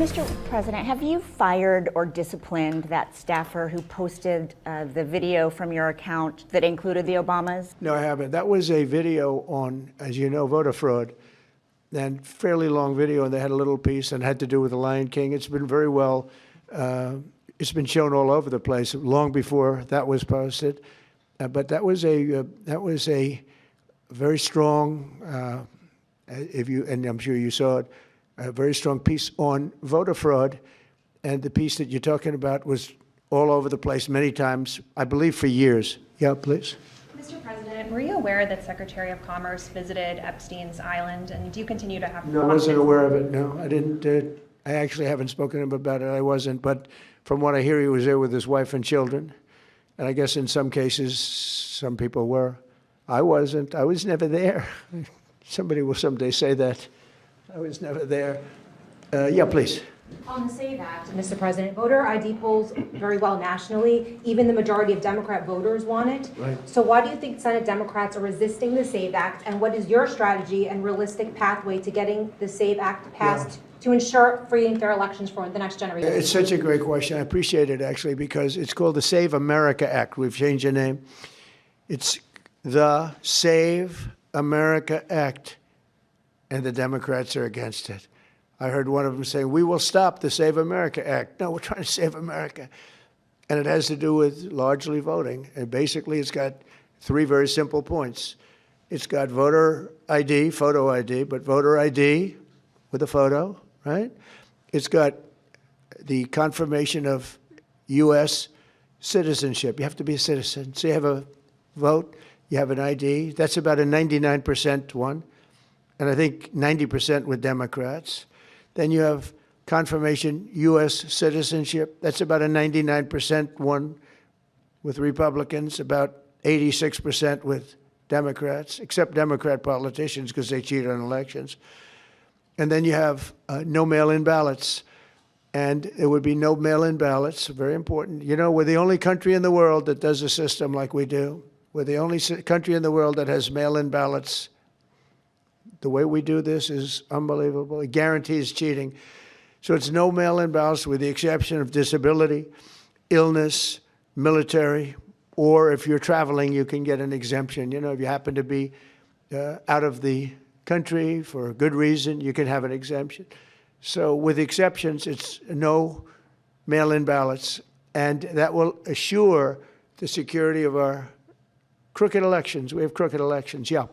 Mr. President, have you fired or disciplined that staffer who posted the video from your account that included the Obamas? No, I haven't. That was a video on, as you know, voter fraud, and fairly long video, and they had a little piece and had to do with the Lion King. It's been very well, it's been shown all over the place long before that was posted. But that was a very strong, and I'm sure you saw it, a very strong piece on voter fraud. And the piece that you're talking about was all over the place many times, I believe for years. Yeah, please. Mr. President, were you aware that Secretary of Commerce visited Epstein's island, and do you continue to have No, I wasn't aware of it. No, I didn't. I actually haven't spoken to him about it. I wasn't. But from what I hear, he was there with his wife and children. And I guess in some cases, some people were. I wasn't. I was never there. Somebody will someday say that. I was never there. Yeah, please. On the SAVE Act, Mr. President, voter ID polls very well nationally. Even the majority of Democrat voters want it. Right. So why do you think Senate Democrats are resisting the SAVE Act, and what is your strategy and realistic pathway to getting the SAVE Act passed to ensure free and fair elections for the next generation? It's such a great question. I appreciate it, actually, because it's called the Save America Act. We've changed the name. It's the Save America Act, and the Democrats are against it. I heard one of them saying, we will stop the Save America Act. No, we're trying to save America. And it has to do with largely voting. And basically, it's got three very simple points. It's got voter ID, photo ID, but voter ID with a photo, right? It's got the confirmation of U.S. citizenship. You have to be a citizen. So you have a vote, you have an ID. That's about a 99% one. And I think 90% with Democrats. Then you have confirmation U.S. citizenship. That's about a 99% one with Republicans, about 86% with Democrats, except Democrat politicians because they cheat on elections. And then you have no mail-in ballots. And there would be no mail-in ballots, very important. You know, we're the only country in the world that does a system like we do. We're the only country in the world that has mail-in ballots. The way we do this is unbelievable. It guarantees cheating. So it's no mail-in ballots with the exception of disability, illness, military, or if you're traveling, you can get an exemption. You know, if you happen to be out of the country for a good reason, you can have an exemption. So with exceptions, it's no mail-in ballots, and that will assure the security of our crooked elections. We have crooked elections, yeah.